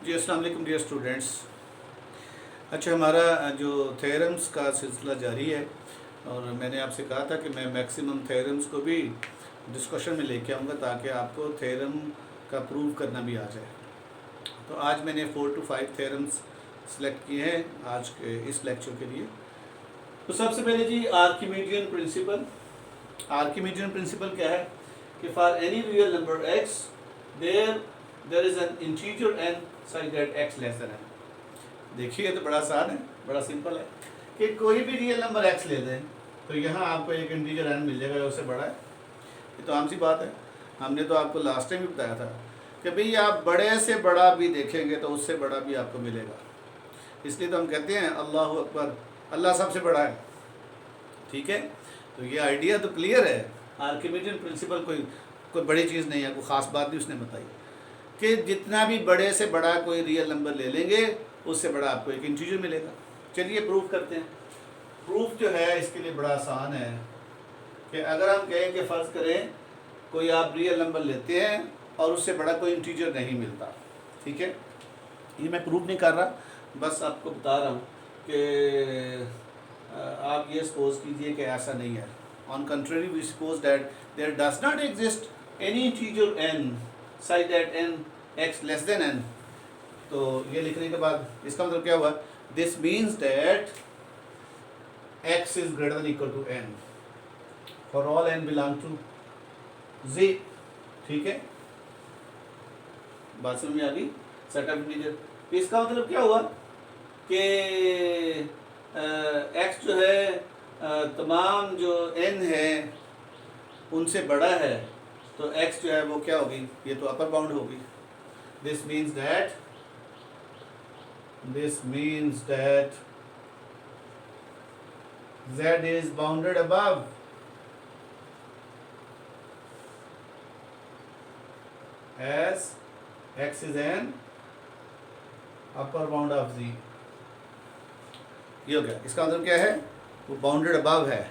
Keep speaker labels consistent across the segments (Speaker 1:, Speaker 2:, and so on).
Speaker 1: जी अस्सलाम वालेकुम dear students. अच्छा, हमारा जो थ्योरम्स का सिलसिला जारी है और मैंने आपसे कहा था कि मैं मैक्सिमम थ्योरम्स को भी डिस्कशन में लेके आऊँगा ताकि आपको थ्योरम का प्रूव करना भी आ जाए। तो आज मैंने 4 to 5 थ्योरम्स सेलेक्ट किए हैं आज के इस लेक्चर के लिए। तो सबसे पहले जी आर्किमिडियन प्रिंसिपल। आर्किमिडियन प्रिंसिपल क्या है कि for any real number x there is an integer n such that x less than n। देखिए तो बड़ा आसान है, बड़ा सिंपल है कि कोई भी रियल नंबर x ले दें तो यहाँ आपको एक इंटीजर n मिल जाएगा उससे बड़ा है। ये तो आम सी बात है, हमने तो आपको लास्ट टाइम भी बताया था कि भाई आप बड़े से बड़ा भी देखेंगे तो उससे बड़ा भी आपको मिलेगा। इसलिए तो हम कहते हैं अल्लाह अकबर, अल्लाह सबसे बड़ा है। ठीक है, तो ये आइडिया तो क्लियर है। आर्किमिडियन प्रिंसिपल कोई बड़ी चीज़ नहीं है, कोई ख़ास बात भी उसने बताई कि जितना भी बड़े से बड़ा कोई रियल नंबर ले लेंगे उससे बड़ा आपको एक इंटीजर मिलेगा। चलिए प्रूफ करते हैं। प्रूफ जो है इसके लिए बड़ा आसान है कि अगर हम कहें कि फ़र्ज़ करें कोई आप रियल नंबर लेते हैं और उससे बड़ा कोई इंटीजर नहीं मिलता। ठीक है, ये मैं प्रूफ नहीं कर रहा, बस आपको बता रहा हूँ कि आप ये सपोज कीजिए कि ऐसा नहीं है। On contrary we suppose that there does not exist any integer n such that n x less than n। तो ये लिखने के बाद इसका मतलब क्या हुआ, this means that x is greater than equal to n for all n belong to z। ठीक है, बात समझ में आ गई। सेट ऑफ इंटीजर, इसका मतलब क्या हुआ कि x जो है तमाम जो n है उनसे बड़ा है, तो x जो है वो क्या होगी, ये तो अपर बाउंड होगी। This means that z is bounded above as x is an upper bound of z। ये हो गया। इसका मतलब क्या है, वो बाउंडेड अबव है।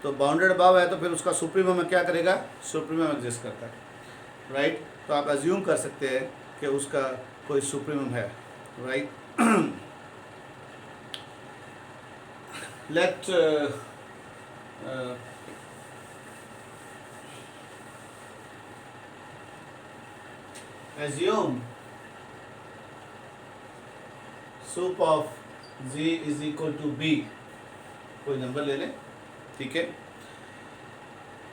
Speaker 1: तो बाउंडेड अबव है तो फिर उसका सुप्रीमम क्या करेगा, सुप्रीमम एग्जिस्ट करता है। राइट, तो आप अज्यूम कर सकते हैं कि उसका कोई सुप्रीमम है। Right, let assume sup of z is equal to b। कोई नंबर ले लें, ठीक है।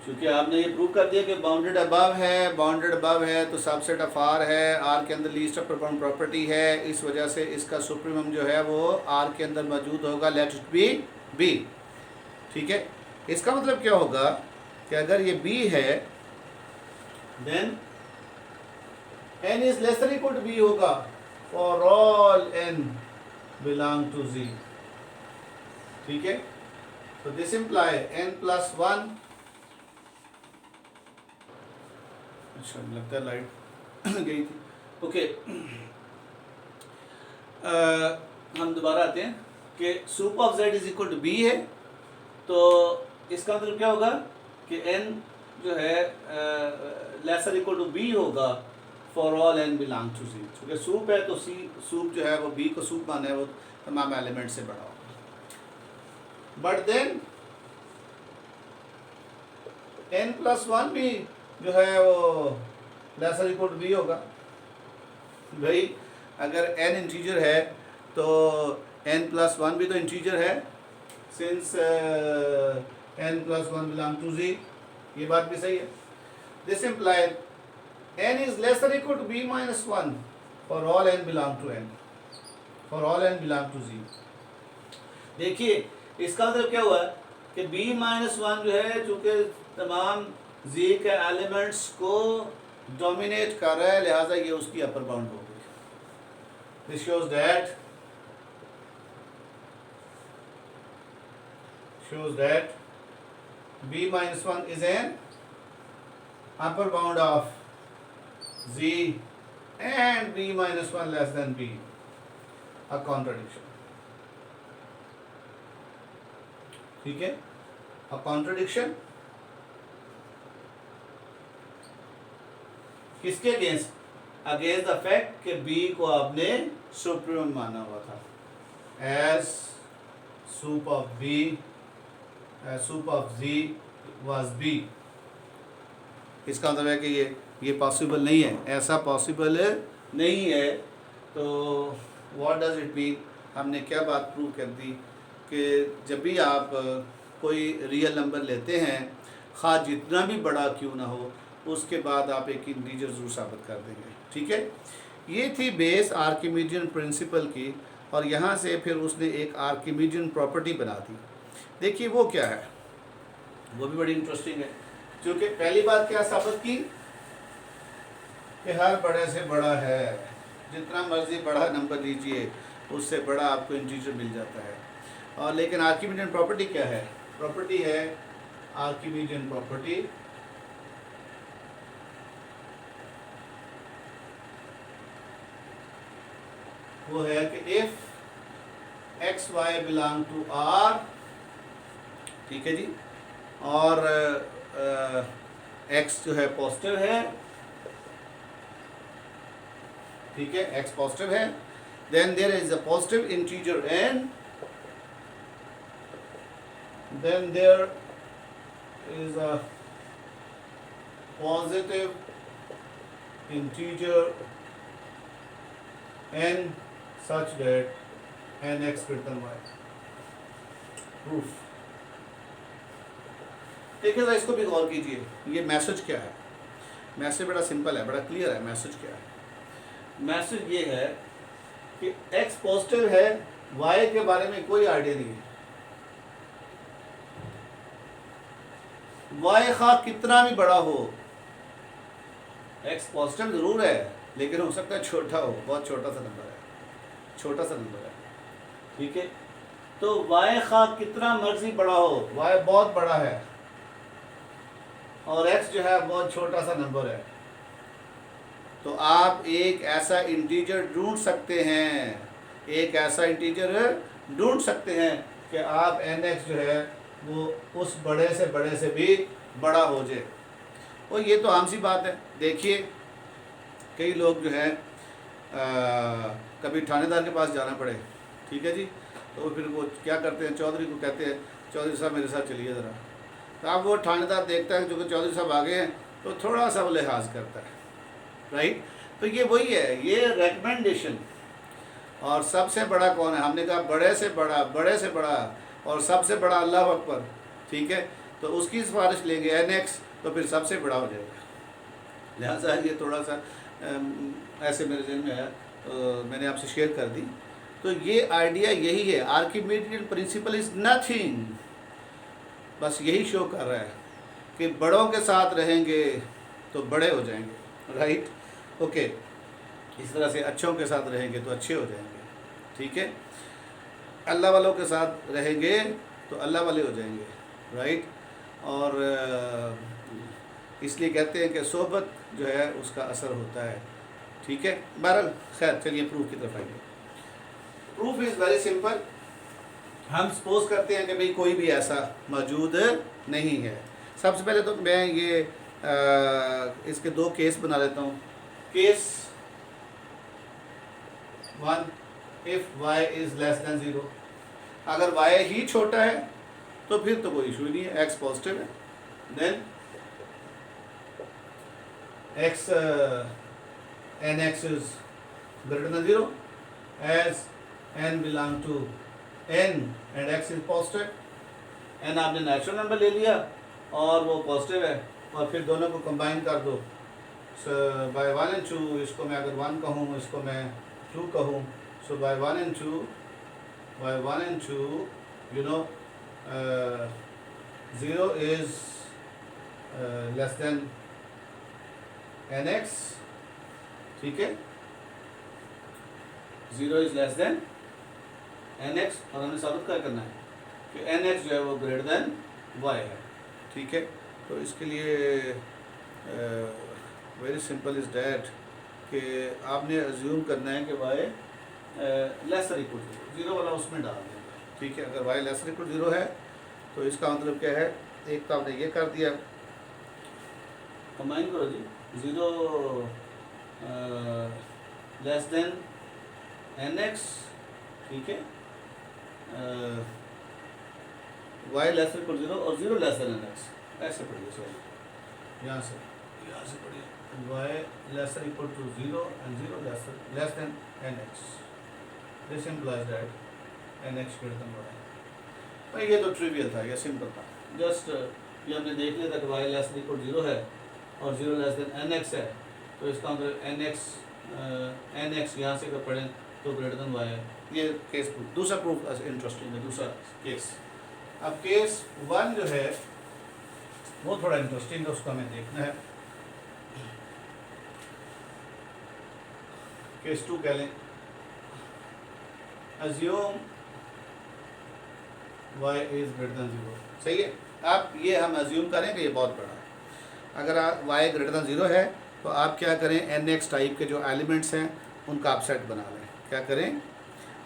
Speaker 1: क्योंकि आपने ये प्रूव कर दिया कि बाउंडेड अबव है, बाउंडेड अबव है तो सबसेट ऑफ आर है, आर के अंदर लीस्ट ऑफ परफॉर्म प्रॉपर्टी है, इस वजह से इसका सुप्रीमम जो है वो आर के अंदर मौजूद होगा, लेट इट बी बी। ठीक है, इसका मतलब क्या होगा कि अगर ये बी है then n is less than equal to b होगा for all n belong to z। ठीक है, तो दिस इम्प्लाई n प्लस 1। अच्छा, लगता है लाइट गई थी। ओके, हम दोबारा आते हैं कि sup of z is equal to b है, तो इसका मतलब क्या होगा कि n जो है लेसर इक्वल टू b होगा for all n belong to z। क्योंकि सूप है तो c सूप जो है वो b को सूप माना है, वो तमाम एलिमेंट से बड़ा होगा। बट देन n प्लस 1 भी जो है वो लेसर इक्वल टू b होगा। भाई अगर n इंटीजर है तो n प्लस 1 भी तो इंटीजर है, since n plus 1 belong to z। ये बात भी सही है। This imply n is lesser equal to b minus 1 for all n belong to n, for all n belong to z। देखिए इसका मतलब क्या हुआ कि b माइनस 1 जो है चूँकि तमाम z के एलिमेंट्स को डोमिनेट कर रहा है, लिहाजा ये उसकी अपर बाउंड हो गई। This shows that b minus 1 is an upper bound of z and b minus 1 less than b, a contradiction। ठीक है, a contradiction किसके अगेंस्ट, अगेंस्ट द फैक्ट कि बी को आपने सुप्रीम माना हुआ था। As sup of G was B, इसका मतलब है कि ये पॉसिबल नहीं है, ऐसा पॉसिबल नहीं है। तो व्हाट डज इट मीन, हमने क्या बात प्रूव कर दी कि जब भी आप कोई रियल नंबर लेते हैं, खा जितना भी बड़ा क्यों ना हो, उसके बाद आप एक इंटीजर ज़रूर साबित कर देंगे। ठीक है, ये थी बेस आर्किमिडियन प्रिंसिपल की, और यहाँ से फिर उसने एक आर्किमिडियन प्रॉपर्टी बना दी। देखिए वो क्या है, वो भी बड़ी इंटरेस्टिंग है। क्योंकि पहली बात क्या साबित की कि हर बड़े से बड़ा है, जितना मर्जी बड़ा नंबर लीजिए उससे बड़ा आपको इंटीजर मिल जाता है। और लेकिन आर्किमिडियन प्रॉपर्टी क्या है, प्रॉपर्टी है आर्किमिडियन प्रॉपर्टी वो है कि if X Y belong to R, ठीक है जी, और एक्स जो है पॉजिटिव है, ठीक है, एक्स पॉजिटिव है, then there is a positive integer N, then there is a positive integer n such that nx greater than y। Proof देखिए, इसको भी गौर कीजिए, ये मैसेज क्या है। मैसेज बड़ा सिंपल है, बड़ा क्लियर है। मैसेज क्या है, मैसेज ये है कि x पॉजिटिव है, y के बारे में कोई आइडिया नहीं है। y खा कितना भी बड़ा हो, x पॉजिटिव जरूर है, लेकिन हो सकता है छोटा हो, बहुत छोटा सा नंबर है, छोटा सा नंबर है, ठीक है। तो y खा कितना मर्जी बड़ा हो, y बहुत बड़ा है और x जो है बहुत छोटा सा नंबर है, तो आप एक ऐसा इंटीजर ढूंढ सकते हैं, एक ऐसा इंटीजर ढूंढ सकते हैं कि आप nx जो है वो उस बड़े से भी बड़ा हो जाए। और ये तो आम सी बात है। देखिए कई लोग जो है कभी थानेदार के पास जाना पड़े, ठीक है जी, तो फिर वो क्या करते हैं, चौधरी को कहते हैं चौधरी साहब मेरे साथ चलिए ज़रा। तो अब वो थानेदार देखता है जो कि चौधरी साहब आगे हैं, तो थोड़ा सा वो लिहाज करता है, राइट। तो ये वही है, ये रेकमेंडेशन। और सबसे बड़ा कौन है, हमने कहा बड़े से बड़ा और सबसे बड़ा अल्लाह अकबर, ठीक है। तो उसकी सिफारिश लेंगे nx, तो फिर सबसे बड़ा हो जाएगा। लिहाजा ये थोड़ा सा ऐसे मेरे जहन में है, तो मैंने आपसे शेयर कर दी। तो ये आइडिया यही है, आर्किमिडियन प्रिंसिपल इज़ नथिंग, बस यही शो कर रहा है कि बड़ों के साथ रहेंगे तो बड़े हो जाएंगे, राइट, ओके। इस तरह से अच्छों के साथ रहेंगे तो अच्छे हो जाएंगे, ठीक है। अल्लाह वालों के साथ रहेंगे तो अल्लाह वाले हो जाएंगे, राइट। और इसलिए कहते हैं कि सोहबत जो है उसका असर होता है, ठीक है। बहरहाल खैर, चलिए प्रूफ की तरफ आइए। Proof is very simple. हम सपोज करते हैं कि भाई कोई भी ऐसा मौजूद नहीं है। सबसे पहले तो मैं ये इसके दो केस बना लेता हूँ। Case 1, if y is less than 0, अगर y ही छोटा है तो फिर तो कोई इशू ही नहीं है, x पॉजिटिव है। Then x nx is greater than 0 as n belong to n and x is positive. n आपने नेचुरल नंबर ले लिया और वो पॉजिटिव है, और फिर दोनों को कंबाइन कर दो बाय 1 एंड 2। इसको मैं अगर 1 कहूँ, इसको मैं 2 कहूँ, so by 1 and 2 you know 0 is less than nx, ठीक है। 0 इज लेस देन nx, और हमें साबित क्या करना है कि nx जो है वो ग्रेटर देन y है, ठीक है। तो इसके लिए वेरी सिंपल इज डैट कि आपने अज्यूम करना है कि y लेसर इक्वल टू 0 वाला उसमें डाल देंगे, ठीक है। अगर y लेसर इक्वल टू 0 है तो इसका मतलब क्या है, एक तो आपने ये कर दिया, कंबाइन करो जी, 0 लेस देन एन एक्स, ठीक है, वाई लेस इक्वल जीरो और zero less than N X, ऐसे पढ़िए, सॉरी यहाँ से पढ़िए, Y less equal to zero and zero less than N X, this implies that N x greater than Y. भाई ये तो ट्रिवियल था, ये सिंपल था, जस्ट ये हमने देख लिया था कि वाई लेस इक्वल जीरो है और zero less than N X है, तो इसका मतलब एन एक्स यहाँ से अगर पढ़ें तो ग्रेटर देन वाई है। ये केस प्रूफ, दूसरा प्रूफ इंटरेस्टिंग है, दूसरा केस। अब केस वन जो है वो थोड़ा इंटरेस्टिंग है, उसको हमें देखना है। केस टू कह लें, assume y is greater than zero, सही है। आप ये हम अज्यूम करें कि ये बहुत बड़ा है। अगर आप y ग्रेटर देन जीरो है तो आप क्या करें, एन एक्स टाइप के जो एलिमेंट्स हैं उनका आप सेट बना लें। क्या करें,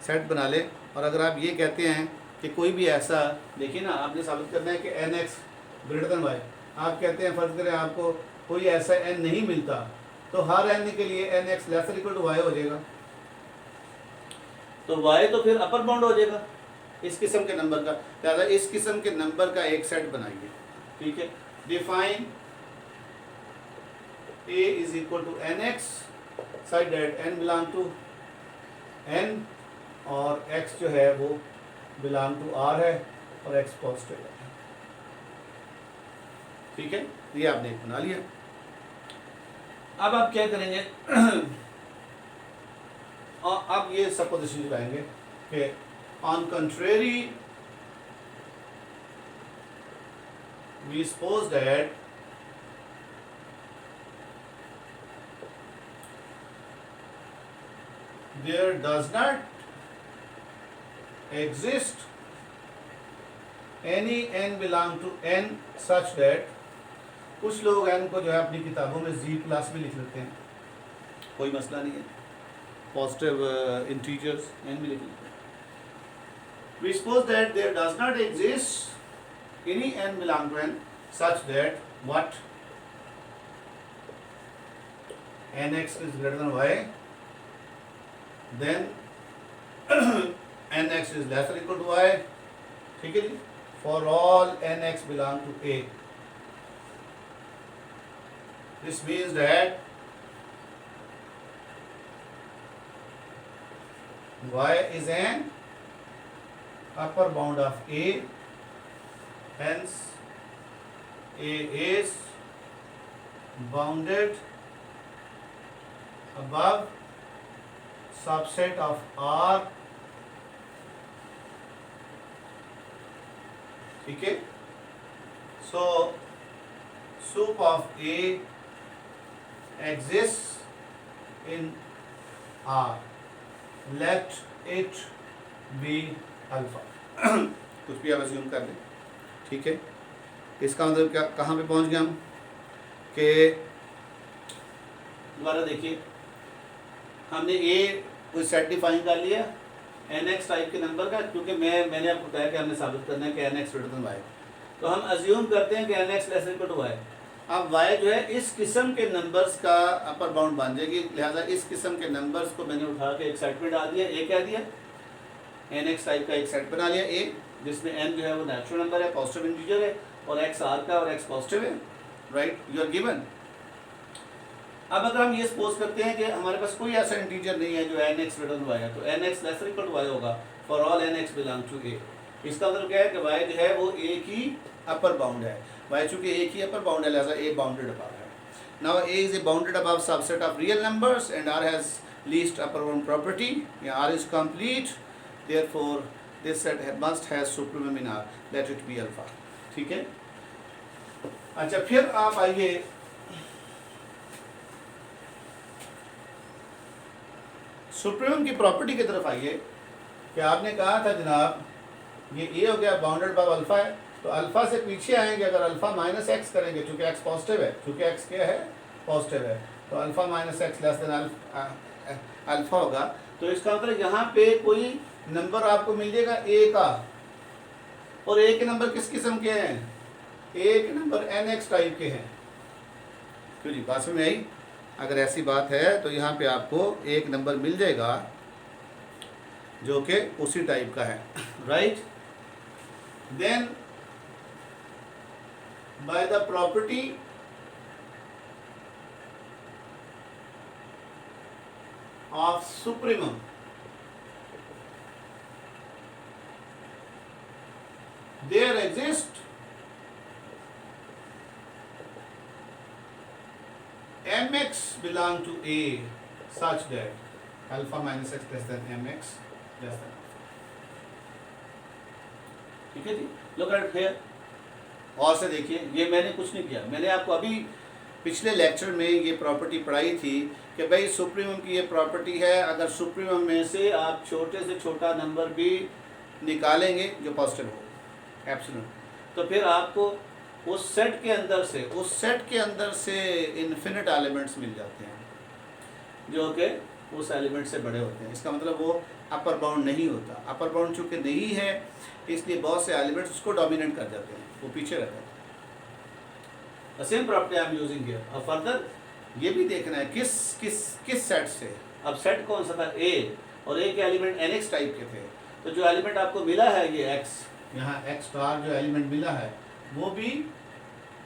Speaker 1: सेट बना लें। और अगर आप ये कहते हैं कि कोई भी ऐसा, देखिए ना, आपने साबित करना है कि N x greater than Y, आप कहते हैं फर्ज करें आपको कोई ऐसा एन नहीं मिलता, तो हर एन के लिए N x less equal to Y हो जाएगा, तो वाई तो फिर अपर बाउंड हो जाएगा इस किस्म के नंबर का। लिहाजा इस किस्म के नंबर का एक सेट बनाइए, ठीक है। Define a is equal to N X side that n belong to n और x जो है वो बिलोंग टू r है और x पॉजिटिव है, ठीक है। ये आपने एक बना लिया। अब आप क्या करेंगे और अब ये सपोजिशन लगाएंगे कि on contrary we suppose that there does not exist any n belong to n such that, कुछ लोग n को जो है अपनी किताबों में z प्लस में लिख लेते हैं, कोई मसला नहीं है, पॉजिटिव इंटीजर्स n भी लिख लेते हैं। We suppose that there does not exist any n belong to n such that what, nx is greater than y, then nx is less or equal to y, ठीक है जी, for all nx belong to a. This means that y is an upper bound of a, hence a is bounded above subset of R, ठीक है। So sup of A exists in R, let it be alpha. कुछ भी आप assume कर लें, ठीक है। इसका मतलब क्या, कहाँ पे पहुँच गए हम कि दोबारा देखिए, हमने ए कोई सेट डिफाइन कर लिया एन एक्स टाइप के नंबर का, क्योंकि मैंने आपको कहा कि हमने साबित करना है कि N x greater than Y, तो हम अज्यूम करते हैं कि N x less equal to Y. अब वाई जो है इस किस्म के नंबर्स का अपर बाउंड बन जाएगी, लिहाजा इस किस्म के नंबर्स को मैंने उठा के एक सेट में डाल दिया, ए कह दिया, एन एक्स टाइप का एक सेट बना लिया ए, जिसमें एन जो है वो नेचुरल नंबर है, पॉजिटिव इंटीजर है, और एक्स आर का और एक्स पॉजिटिव है, राइट, यू आर गिवन। अब अगर हम ये सपोज करते हैं कि हमारे पास कोई ऐसा इंटीजर नहीं है जो n x greater than y है, तो n x less equal to y होगा for all n x belong to A. इसका मतलब क्या है कि वाई जो है वो ए की अपर बाउंड है, वाई चूंकि ए की अपर बाउंड है लिहाजा ए बाउंडेड अबव है। Now A is a bounded above subset of real numbers and R has least upper bound property, या R is complete, therefore this set must have supremum in R, let it be alpha, ठीक है। अच्छा, फिर आप आइए supremum की property की तरफ आइए कि आपने कहा था जनाब ये ए हो गया बाउंडेड बाय अल्फा है, तो अल्फा से पीछे आएंगे, अगर अल्फा माइनस एक्स करेंगे, चूंकि एक्स पॉजिटिव है, चूंकि एक्स क्या है पॉजिटिव है, तो alpha minus x less then alpha होगा। तो इसका मतलब यहाँ पे कोई नंबर आपको मिल जाएगा ए का, और ए के नंबर किस किस्म के हैं, ए के नंबर एन एक्स टाइप के हैं, क्यों जी, बात में आई। अगर ऐसी बात है तो यहाँ पे आपको एक नंबर मिल जाएगा जो कि उसी टाइप का है, right. Then by the property of supremum, there exist mx belong to A such that alpha minus x less than mx less than alpha। ठीक है जी, look at here। और से देखिए, ये मैंने कुछ नहीं किया, मैंने आपको अभी पिछले लेक्चर में ये प्रॉपर्टी पढ़ाई थी कि भाई सुप्रीमम की ये प्रॉपर्टी है, अगर सुप्रीमम में से आप छोटे से छोटा नंबर भी निकालेंगे जो पॉजिटिव हो, एब्सोल्यूट, तो फिर आपको उस सेट के अंदर से इन्फिनिट एलिमेंट्स मिल जाते हैं जो कि उस एलिमेंट से बड़े होते हैं। इसका मतलब वो अपर बाउंड नहीं होता, अपर बाउंड चूँकि नहीं है इसलिए बहुत से एलिमेंट्स उसको डोमिनेट कर जाते हैं, वो पीछे रहता है। The same property I am using here. अब फर्दर ये भी देखना है किस सेट से। अब सेट कौन सा था? ए, और ए के एलिमेंट nx टाइप के थे, तो जो एलिमेंट आपको मिला है ये x, यहाँ x स्टार जो एलिमेंट मिला है वो भी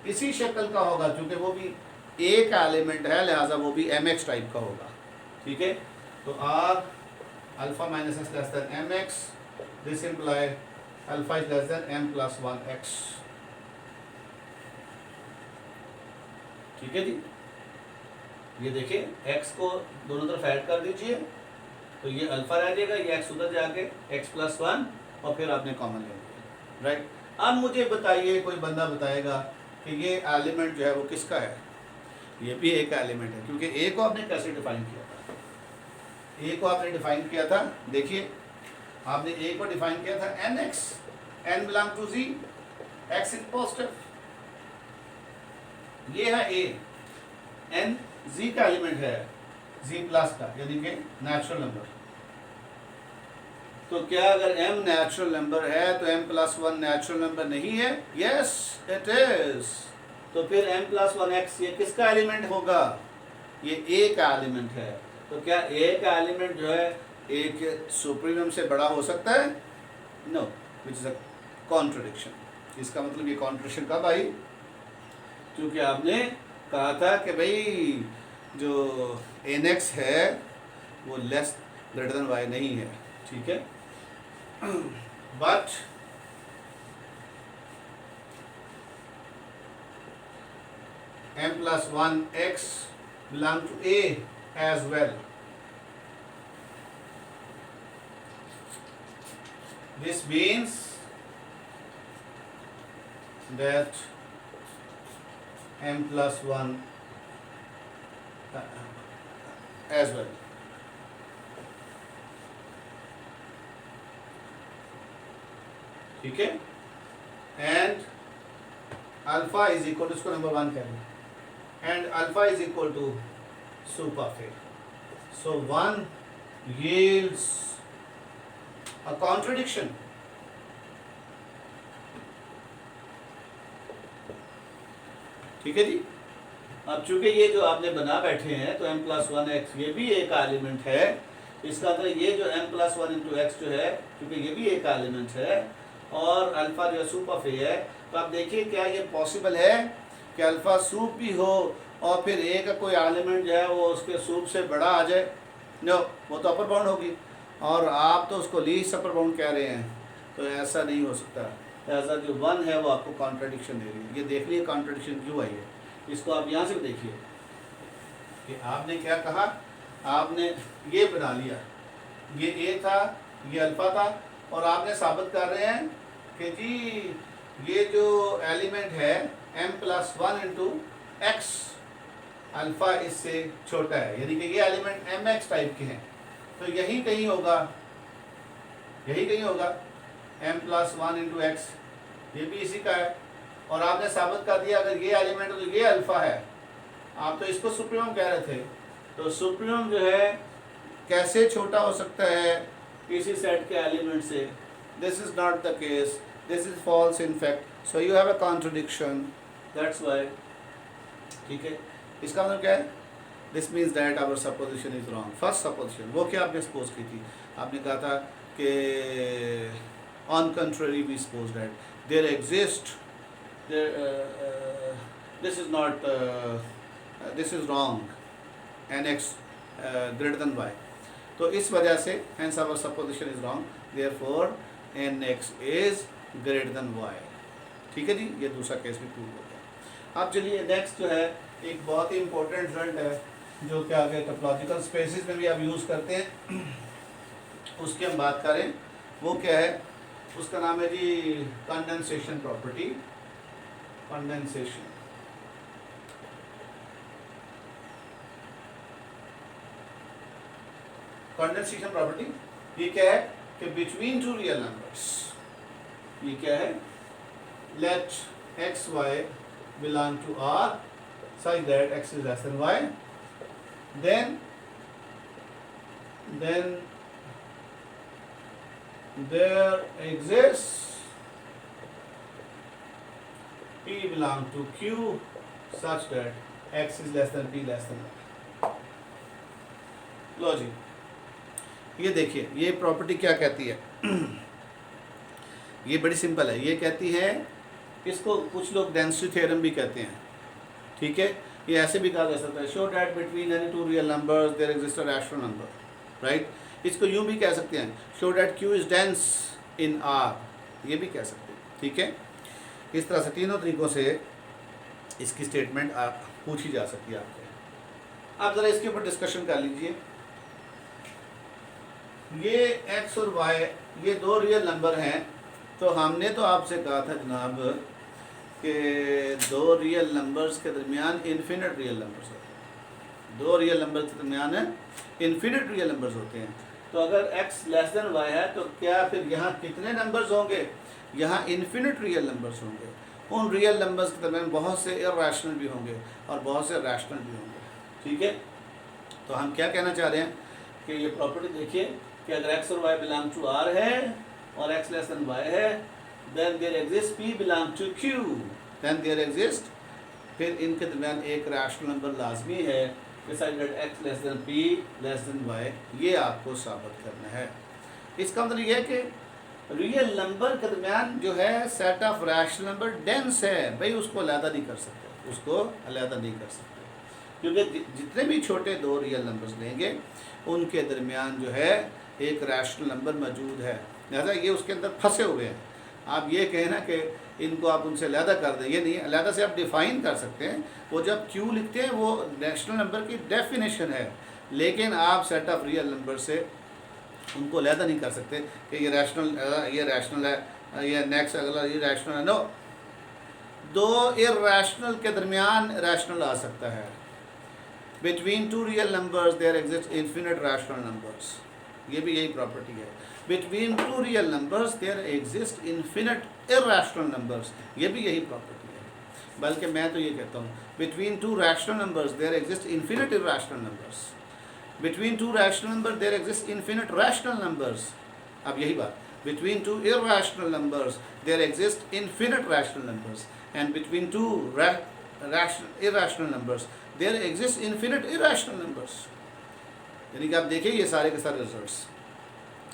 Speaker 1: इसी शक्ल का होगा, क्योंकि वो भी ए का एलिमेंट है, लिहाजा वो भी mx टाइप का होगा। ठीक है, तो r alpha minus S less than mx, this imply alpha is less than m plus 1x। ठीक है जी, ये देखिए x को दोनों तरफ ऐड कर दीजिए तो ये अल्फा रह जाएगा, ये x उधर जाके x प्लस 1 और फिर आपने कॉमन ले लिया, राइट। अब मुझे बताइए, कोई बंदा बताएगा कि ये एलिमेंट जो है वो किसका है? ये भी एक एलिमेंट है, क्योंकि ए को आपने कैसे डिफाइन किया था? ए को आपने डिफाइन किया था, देखिए आपने ए को डिफाइन किया था nx, n belong to z, x is positive, ये है ए, n z का एलिमेंट है, z प्लस का, यानी कि नेचुरल नंबर। तो क्या अगर m नेचुरल नंबर है तो m प्लस 1 नेचुरल नंबर नहीं है? Yes it is. तो फिर m प्लस 1x ये किसका एलिमेंट होगा? ये a का एलिमेंट है। तो क्या a का एलिमेंट जो है a के सुप्रीमम से बड़ा हो सकता है? No, which is a contradiction. इसका मतलब ये कॉन्ट्रडिक्शन कब आई? क्योंकि आपने कहा था कि भाई जो nx है वो लेस ग्रेटर देन y नहीं है, ठीक है। But m plus 1x belong to A as well. This means that m plus 1 as well. ठीक है, and alpha is equal to, इसको नंबर 1 कह लें, and alpha is equal to sup of A. So 1 yields a contradiction. ठीक है जी। अब चूंकि ये जो आपने बना बैठे हैं तो m प्लस 1x ये भी एक एलिमेंट है, इसका मतलब ये जो m प्लस 1 इंटू एक्स जो है, क्योंकि ये भी एक एलिमेंट है और अल्फा जो है सूप ऑफ ए है, तो आप देखिए क्या ये पॉसिबल है कि अल्फा सूप भी हो और फिर ए का कोई एलिमेंट जो है वो उसके सूप से बड़ा आ जाए? नो, वो तो अपर बाउंड होगी और आप तो उसको लीस्ट अपर बाउंड कह रहे हैं, तो ऐसा नहीं हो सकता। ऐसा जो 1 है वो आपको कॉन्ट्रडिक्शन दे रही है। ये देख लिए कॉन्ट्रडिक्शन क्यों आई है, इसको आप यहाँ से देखिए कि आपने क्या कहा, आपने ये बना लिया, ये ए था, ये अल्फा था, और आपने साबित कर रहे हैं कि जी ये जो एलिमेंट है m plus 1 into x, alpha इससे छोटा है, यानी कि ये एलिमेंट mx टाइप के हैं, तो यही कहीं होगा, यही कहीं होगा m प्लस 1 इंटू एक्स, ये भी इसी का है। और आपने साबित कर दिया अगर ये एलिमेंट है तो ये अल्फा है, आप तो इसको सुप्रीमम कह रहे थे, तो सुप्रीमम जो है कैसे छोटा हो सकता है किसी सेट के एलिमेंट से? This is not the case, this is false in fact, so you have a contradiction, that's why. ठीक है, इसका मतलब क्या है this means that our supposition is wrong. First supposition वो क्या आपने सपोज की थी, आपने कहा था कि on contrary we suppose that there exist this is not this is wrong N x greater than Y. तो इस वजह से hence our supposition is wrong, therefore N X is greater than Y. ठीक है जी, ये दूसरा केस भी prove हो गया। अब चलिए नेक्स्ट जो है एक बहुत ही इंपॉर्टेंट रिजल्ट है जो कि आगे टोपोलॉजिकल स्पेसिस में भी आप यूज़ करते हैं, उसकी हम बात करें। वो क्या है, उसका नाम है जी condensation property. Condensation condensation property ये क्या है कि बिटवीन टू रियल नंबर्स, ये क्या है, let x y belong to R such that x is less than y, then there exists P belong to Q such that x is less than P less than y। लो जी, ये देखिए ये property क्या कहती है ये बड़ी simple है। ये कहती है, इसको कुछ लोग डेंसिटी थ्योरम भी कहते हैं। ठीक है, ये ऐसे भी कहा जा सकता है, show that between any two real numbers there exist a rational number, right. इसको यूँ भी कह सकते हैं, show that Q is dense in R, ये भी कह सकते हैं। ठीक है, इस तरह से तीनों तरीक़ों से इसकी स्टेटमेंट आप पूछी जा सकती है आपको। आप ज़रा इसके ऊपर डिस्कशन कर लीजिए। ये एक्स और वाई ये दो रियल नंबर हैं, तो हमने तो आपसे कहा था जनाब कि दो रियल नंबर्स के दरमियान इन्फिनिट रियल नंबर्स होते हैं। दो रियल नंबर्स के दरमियान इन्फिनिट रियल नंबर्स होते हैं। तो अगर x लेस देन y है तो क्या फिर यहाँ कितने नंबर्स होंगे, यहाँ इन्फिनिट रियल नंबर्स होंगे। उन रियल नंबर्स के दरमियान बहुत से इर्रेशनल भी होंगे और बहुत से रैशनल भी होंगे। ठीक है, तो हम क्या कहना चाह रहे हैं कि ये प्रॉपर्टी देखिए कि अगर x और y बिलोंग टू R है और x लेस देन y है, then there exists P belong to Q, then there exist, फिर इनके दरमियान एक रैशनल नंबर लाजमी है besides that x less then P less than y, ये आपको साबित करना है। इसका मतलब ये है कि रियल नंबर के दरमियान जो है set of rational number dense है, भाई उसको अलहदा नहीं कर सकते, उसको अलहदा नहीं कर सकते, क्योंकि जितने भी छोटे दो रियल नंबर्स लेंगे उनके दरमियान जो है एक रैशनल नंबर मौजूद है, लिहाजा ये उसके अंदर फंसे हुए हैं। आप ये कहें ना कि इनको आप उनसे अलहदा कर दें, ये नहीं, अलहदा से आप डिफ़ाइन कर सकते हैं। वो जब क्यू लिखते हैं वो रैशनल नंबर की डेफिनेशन है, लेकिन आप सेट ऑफ रियल नंबर से उनको अलहदा नहीं कर सकते कि ये रैशनल है, ये नेक्स्ट अगला ये रैशनल है। नो, दो इर्रेशनल के दरमियान रैशनल आ सकता है। Between two real numbers there exist infinite rational numbers, ये भी यही प्रॉपर्टी है। Between two real numbers there exist infinite irrational numbers, ये भी यही प्रॉपर्टी है। बल्कि मैं तो ये कहता हूँ between two rational numbers there exist infinite irrational numbers, between two rational number there exist infinite rational numbers. अब यही बात, between two irrational numbers there exist infinite rational numbers, and between two irrational numbers there exist infinite irrational numbers. यानी कि आप देखिए ये सारे के सारे रिजल्ट्स,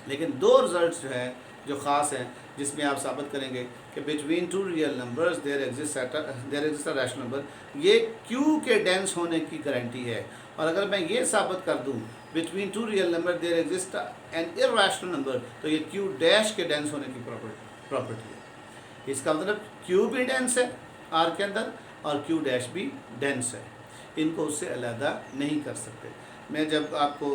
Speaker 1: लेकिन दो रिजल्ट्स जो हैं जो ख़ास हैं जिसमें आप साबित करेंगे कि between two real numbers there exist a rational number, ये क्यू के डेंस होने की गारंटी है। और अगर मैं ये साबित कर दूं between two real number there exist an irrational number, तो ये क्यू डैश के डेंस होने की प्रॉपर्टी है। इसका मतलब क्यू भी डेंस है आर के अंदर और क्यू डैश भी डेंस है, इनको उससे अलहदा नहीं कर सकते। मैं जब आपको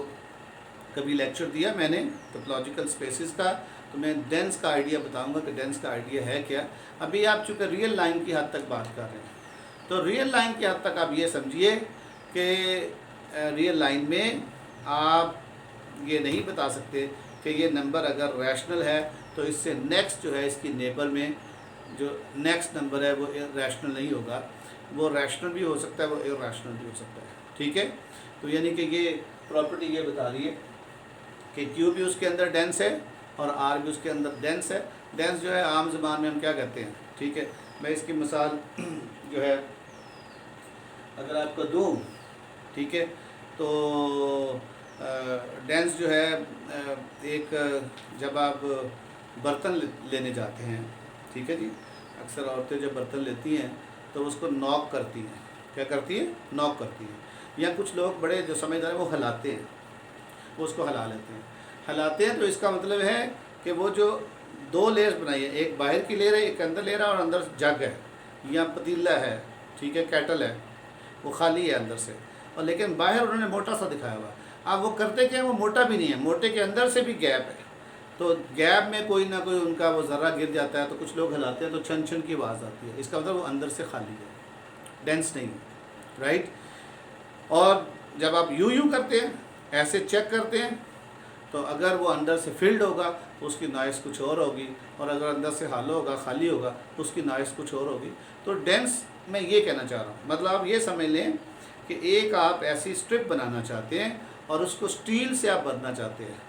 Speaker 1: कभी लेक्चर दिया मैंने टोपोलॉजिकल स्पेसिस का, तो मैं डेंस का आइडिया बताऊंगा कि डेंस का आइडिया है क्या। अभी आप चूँकि रियल लाइन की हद तक बात कर रहे हैं, तो रियल लाइन की हद तक आप ये समझिए कि रियल लाइन में आप ये नहीं बता सकते कि ये नंबर अगर रैशनल है तो इससे नेक्स्ट जो है इसकी नेबर में जो नेक्स्ट नंबर है वो रैशनल नहीं होगा, वो रैशनल भी हो सकता है, वो इर्रेशनल भी हो सकता है। ठीक है, तो यानी कि ये प्रॉपर्टी ये बता रही है कि क्यू भी उसके अंदर डेंस है और आर भी उसके अंदर डेंस है। डेंस जो है आम ज़बान में हम क्या कहते हैं, ठीक है, मैं इसकी मिसाल जो है अगर आपको दूँ, ठीक है, तो डेंस जो है एक जब आप बर्तन लेने जाते हैं, ठीक है जी, अक्सर औरतें जब बर्तन लेती हैं तो उसको नॉक करती हैं। क्या करती है? नॉक करती हैं। या कुछ लोग बड़े जो समझदार हैं वो हिलाते हैं, वो उसको हिला लेते हैं। हिलाते हैं तो इसका मतलब है कि वो जो दो लेयर्स बनाई है, एक बाहर की लेयर है, एक अंदर लेयर है, और अंदर जग है या पतीला है, ठीक है, कैटल है, वो खाली है अंदर से, और लेकिन बाहर उन्होंने मोटा सा दिखाया हुआ। अब वो करते क्या है, वो मोटा भी नहीं है, मोटे के अंदर से भी गैप है, तो गैप में कोई ना कोई उनका वो ज़र्रा गिर जाता है, तो कुछ लोग हिलाते हैं तो छन छन की आवाज़ आती है। इसका मतलब वो अंदर से खाली है, डेंस नहीं है, राइट। और जब आप यू करते हैं, ऐसे चेक करते हैं, तो अगर वो अंदर से फिल्ड होगा तो उसकी नॉइस कुछ और होगी, और अगर अंदर से हालो होगा, खाली होगा, तो उसकी नॉइस कुछ और होगी। तो डेंस मैं ये कहना चाह रहा हूँ, मतलब आप ये समझ लें कि एक आप ऐसी स्ट्रिप बनाना चाहते हैं और उसको स्टील से आप भरना चाहते हैं,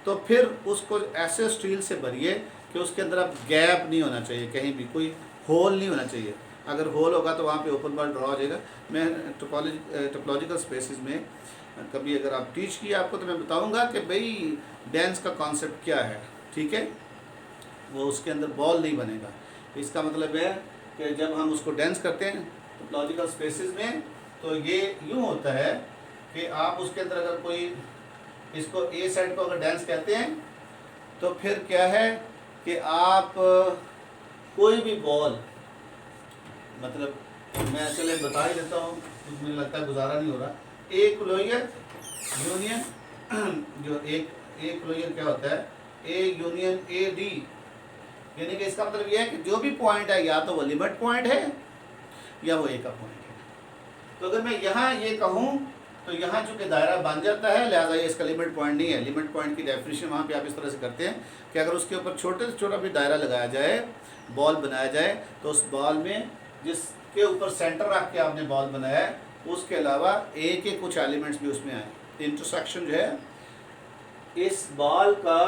Speaker 1: तो फिर उसको ऐसे स्टील से भरिए कि उसके अंदर आप गैप नहीं होना चाहिए, कहीं भी कोई होल नहीं होना चाहिए। अगर होल होगा तो वहाँ पे ओपन बार ड्रॉ हो जाएगा। मैं टोपोलॉजिकल स्पेसिस में कभी अगर आप टीच किया आपको तो मैं बताऊंगा कि भाई डेंस का कॉन्सेप्ट क्या है, ठीक है। वो उसके अंदर बॉल नहीं बनेगा। इसका मतलब है कि जब हम उसको डेंस करते हैं टोपोलॉजिकल स्पेसिस में, तो ये यूँ होता है कि आप उसके अंदर अगर कोई इसको ए साइड को अगर डेंस कहते हैं, तो फिर क्या है कि आप कोई भी बॉल, मतलब मैं चले बता ही देता हूँ, मुझे लगता है गुजारा नहीं हो रहा। एक लोयर यूनियन जो एक लोयर क्या होता है, ए यूनियन ए डी, यानी कि इसका मतलब यह है कि जो भी पॉइंट है या तो वो लिमिट पॉइंट है या वो ए का पॉइंट है। तो अगर मैं यहाँ ये कहूँ तो यहाँ चूँकि दायरा बन जाता है, लिहाजा ये इसका लिमिट पॉइंट नहीं है। लिमिट पॉइंट की डेफिनेशन वहाँ पे आप इस तरह से करते हैं कि अगर उसके ऊपर छोटे से छोटा भी दायरा लगाया जाए, बॉल बनाया जाए, तो उस बॉल में जिसके ऊपर सेंटर रख के आपने बॉल बनाया है, उसके अलावा ए के कुछ एलिमेंट्स भी उसमें आए। इंटरसेक्शन जो है इस बॉल का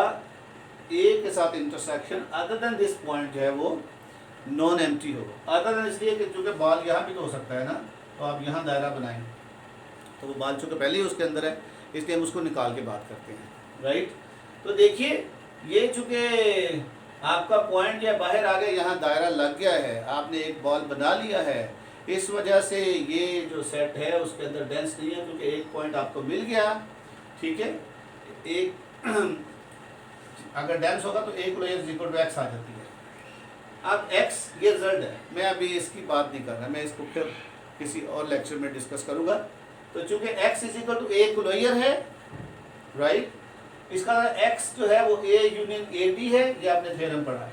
Speaker 1: ए के साथ intersection other than this point जो है वो नॉन एम्प्टी होगा। अदर देन इसलिए कि चूँकि बॉल यहाँ भी तो हो सकता है ना, तो आप यहाँ दायरा बनाएं, तो वो बॉल चूँकि पहले ही उसके अंदर है, इसलिए हम उसको निकाल के बात करते हैं, राइट। तो देखिए ये चूँकि आपका पॉइंट या बाहर आ गया, यहाँ दायरा लग गया है, आपने एक बॉल बना लिया है, इस वजह से ये जो सेट है उसके अंदर डेंस नहीं है, क्योंकि एक पॉइंट आपको मिल गया, ठीक है। एक अगर डेंस होगा तो एक लोयर इक्वल टू एक्स आ जाती है। अब एक्स ये रिजल्ट है, मैं अभी इसकी बात नहीं कर रहा, मैं इसको फिर किसी और लेक्चर में डिस्कस करूंगा। तो चूंकि X is equal to A lower है, राइट, इसका एक्स जो है वो ए यूनियन ए डी है, ये आपने थ्योरम पढ़ा है,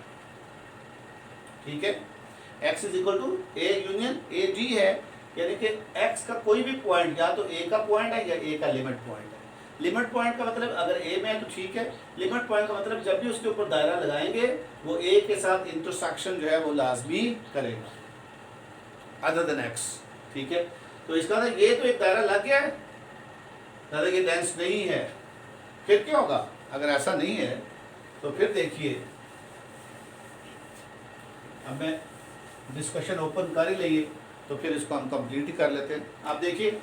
Speaker 1: ठीक है। X is equal to A union A D है, यानी कि एक्स का कोई भी पॉइंट या तो ए का पॉइंट है या ए का लिमिट पॉइंट है। लिमिट पॉइंट का मतलब अगर ए में है तो ठीक है, लिमिट पॉइंट का मतलब जब भी उसके ऊपर दायरा लगाएंगे वो ए के साथ इंटरसेक्शन जो है वो लाजमी करेगा अदर देन एक्स, ठीक है। तो इसका मतलब ये तो एक दायरा लग गया है, दायरा ये डेंस नहीं है, फिर क्या होगा? अगर ऐसा नहीं है तो फिर देखिए, अब मैं डिस्कशन ओपन कर ही लिए तो फिर इसको हम कंप्लीट ही कर लेते हैं। आप देखिए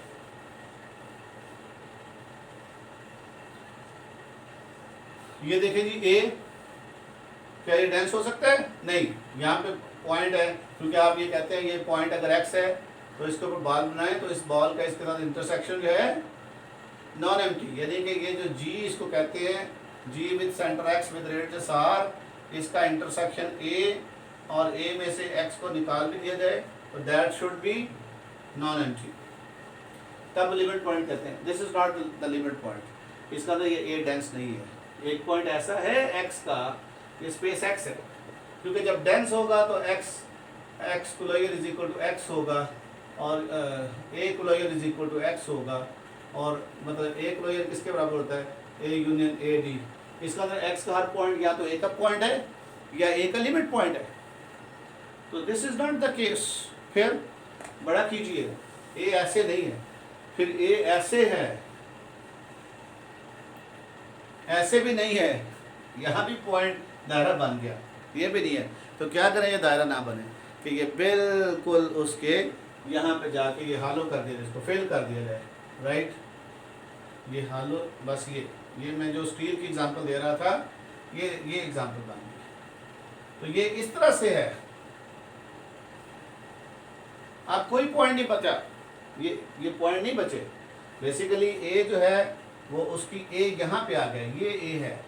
Speaker 1: ये देखिए जी, ए क्या ये डेंस हो सकता है? नहीं, यहाँ पे पॉइंट है, क्योंकि आप ये कहते हैं ये पॉइंट अगर एक्स है तो इसके ऊपर बॉल बनाए तो इस बॉल का इसके साथ इंटरसेक्शन जो है नॉन एम्प्टी, यानी कि ये जो जी इसको कहते हैं, G with centre x with radius r, इसका इंटरसेक्शन ए और ए में से एक्स को निकाल भी दिया जाए तो that should be non empty, तब लिमिट पॉइंट कहते हैं। This is not the limit point, इसका तो ये ए डेंस नहीं है। एक पॉइंट ऐसा है एक्स का, ये स्पेस एक्स है, क्योंकि जब डेंस होगा तो x lower is equal to x होगा और A lower is equal to x होगा, और मतलब ए लोयर किसके बराबर होता है? A union A D. इसका मतलब एक्स का हर पॉइंट या तो ए का पॉइंट है या ए का लिमिट पॉइंट है। तो this is not the case. फिर बड़ा कीजिए, ए ऐसे नहीं है, फिर ए ऐसे है, ऐसे भी नहीं है, यहाँ भी पॉइंट दायरा बन गया, ये भी नहीं है। तो क्या करें ये दायरा ना बने कि ये बिल्कुल उसके यहाँ पे जाके ये हालो कर दिया, इसको फिल कर दिया जाए, राइट। ये हालो, बस ये मैं जो स्टील की एग्जांपल दे रहा था, ये एग्जांपल बन गई। तो ये इस तरह से है, आप कोई पॉइंट नहीं बचा, ये पॉइंट नहीं बचे। बेसिकली ए जो है वो उसकी ए यहाँ पे आ गया, ये ए है।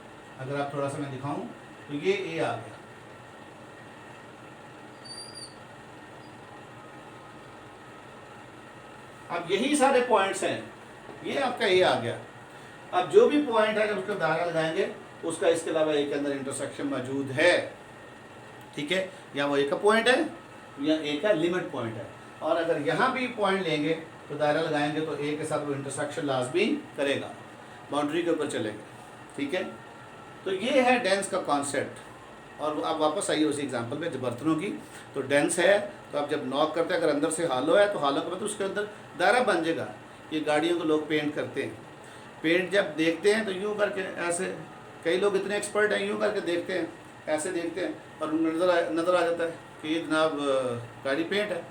Speaker 1: अगर आप थोड़ा सा मैं दिखाऊं तो ये ए आ गया। अब यही सारे पॉइंट्स हैं, ये आपका ए आ गया। अब जो भी पॉइंट है जब उसका दायरा लगाएंगे उसका इसके अलावा ए के अंदर इंटरसेक्शन मौजूद है, ठीक है, या वो ए का पॉइंट है या ए का लिमिट पॉइंट है। और अगर यहाँ भी पॉइंट लेंगे तो दायरा लगाएंगे तो ए के साथ वो इंटरसेक्शन लाजमी करेगा, बाउंड्री के ऊपर चलेगा, ठीक है। तो ये है डेंस का कॉन्सेप्ट। और अब वापस आइए उसी एग्जांपल में, जब बर्तनों की, तो डेंस है तो आप जब नॉक करते हैं, अगर अंदर से हालो है तो हालो के बाद उसके अंदर दायरा बन जाएगा। ये गाड़ियों को लोग पेंट करते हैं, पेंट जब देखते हैं तो यूँ करके ऐसे, कई लोग इतने एक्सपर्ट हैं यूँ करके देखते हैं, ऐसे देखते हैं और नज़र आ जाता है कि ये जनाब गाड़ी पेंट है,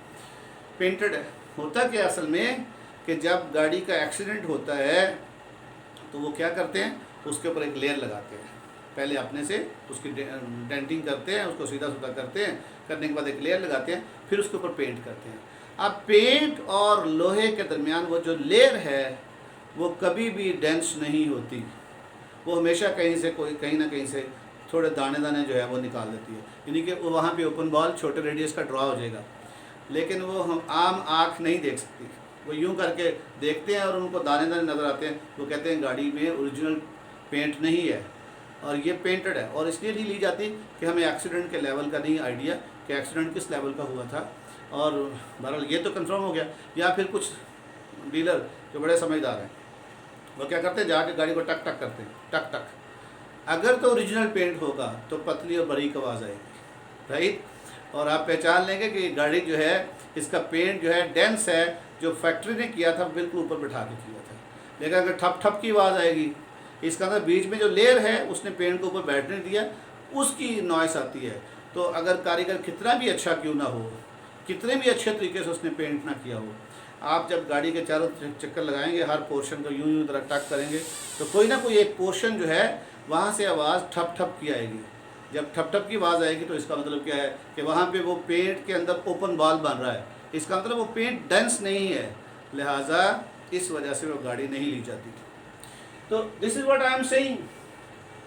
Speaker 1: पेंटेड है। होता क्या असल में कि जब गाड़ी का एक्सीडेंट होता है तो वो क्या करते हैं, उसके ऊपर एक लेयर लगाते हैं, पहले अपने से उसकी डेंटिंग करते हैं, उसको सीधा सुधा करते हैं, करने के बाद एक लेयर लगाते हैं, फिर उसके ऊपर पेंट करते हैं। अब पेंट और लोहे के दरमियान वो जो लेयर है वो कभी भी डेंस नहीं होती, वो हमेशा कहीं ना कहीं से थोड़े दाने दाने जो है वो निकाल देती है, यानी कि वो वहाँ पे ओपन बॉल छोटे रेडियस का ड्रॉ हो जाएगा, लेकिन वो हम आम आँख नहीं देख सकती। वो यूँ करके देखते हैं और उनको दाने दाने नज़र आते हैं, वो कहते हैं गाड़ी में ओरिजिनल पेंट नहीं है और ये पेंटेड है। और इसलिए नहीं ली जाती कि हमें एक्सीडेंट के लेवल का नहीं आइडिया कि एक्सीडेंट किस लेवल का हुआ था। और बहरहाल ये तो कंफर्म हो गया। या फिर कुछ डीलर जो बड़े समझदार हैं वो क्या करते हैं, जाके गाड़ी को टक टक करते हैं, टक टक। अगर तो ओरिजिनल पेंट होगा तो पतली और बारीक आवाज़ आएगी, राइट, और आप पहचान लेंगे कि गाड़ी जो है इसका पेंट जो है डेंस है, जो फैक्ट्री ने किया था बिल्कुल ऊपर बैठा के किया था। लेकिन अगर ठप ठप की आवाज़ आएगी, इसका अंदर बीच में जो लेयर है उसने पेंट को ऊपर बैठने दिया, उसकी नॉइस आती है। तो अगर कारीगर कितना भी अच्छा क्यों ना हो, कितने भी अच्छे तरीके से उसने पेंट ना किया हो, आप जब गाड़ी के चारों चक्कर लगाएंगे, हर पोर्शन को यूं यूं तरह टक करेंगे तो कोई ना कोई एक पोर्शन जो है वहाँ से आवाज़ ठप ठप की आएगी। जब ठप ठप की आवाज़ आएगी तो इसका मतलब क्या है कि वहाँ पे वो पेंट के अंदर ओपन बॉल बन रहा है, इसका मतलब वो पेंट डेंस नहीं है, लिहाजा इस वजह से वो गाड़ी नहीं ली जाती। तो this is what I am saying,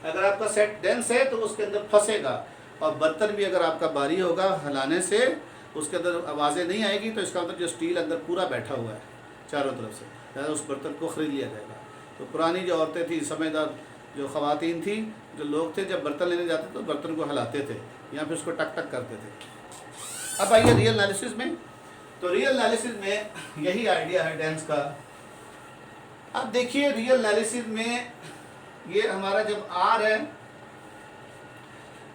Speaker 1: अगर आपका सेट डेंस है तो उसके अंदर फंसेगा, और बर्तन भी अगर आपका भारी होगा हिलाने से उसके अंदर आवाज़ें नहीं आएगी, तो इसका मतलब जो स्टील अंदर पूरा बैठा हुआ है चारों तरफ से, लिहाजा उस बर्तन को ख़रीद लिया जाएगा। तो पुरानी जो औरतें थी, समझदार जो ख़वातीन थी, जो लोग थे, जब बर्तन लेने जाते तो बर्तन को हिलाते थे या फिर उसको टक टक करते थे। अब आइए रियल एनालिसिस में। तो रियल एनालिसिस में यही आइडिया है डेंस का। अब देखिए रियल एनालिसिस में ये हमारा जब आर है,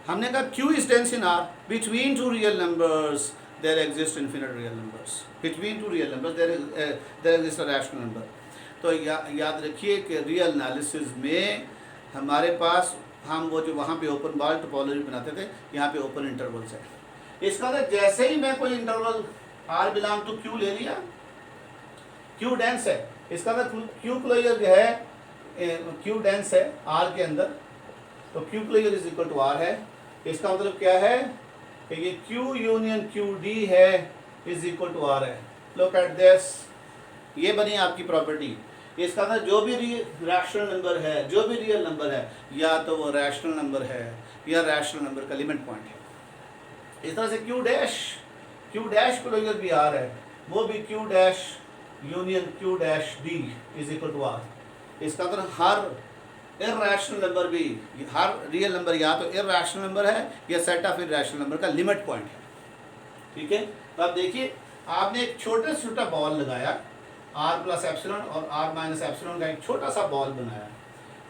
Speaker 1: हमने कहा Q is dense in R, between two real numbers there exist infinite real numbers, between two real numbers there exist a rational number. तो याद रखिए कि रियल एनालिसिस में हमारे पास, हम वो जो वहाँ पे ओपन बॉल टोपोलॉजी बनाते थे, यहाँ पे ओपन इंटरवल्स है। इसका मतलब जैसे ही मैं कोई interval R belong to Q ले लिया, Q डेंस है, इसका मतलब Q क्लोजर जो है Q डेंस है R के अंदर, तो Q closure is equal to R है। इसका मतलब क्या है कि ये Q यूनियन QD है इज इक्वल टू R है। लुक एट दिस, ये बनी आपकी प्रॉपर्टी। इसका मतलब जो भी रैशनल नंबर है, जो भी रियल नंबर है, या तो वो रैशनल नंबर है या रैशनल नंबर का लिमिट पॉइंट है। इस तरह से Q डैश क्लोजर भी R है, वो भी Q dash union Q dash D is equal to R। इसका मतलब हर इरैशनल नंबर भी, हर रियल नंबर या तो इरैशनल नंबर है या सेट ऑफ इरैशनल नंबर का लिमिट पॉइंट है, ठीक है। तो आप देखिए, आपने एक छोटा से छोटा बॉल लगाया, R प्लस एप्सिलॉन और R माइनस एप्सिलॉन का एक छोटा सा बॉल बनाया,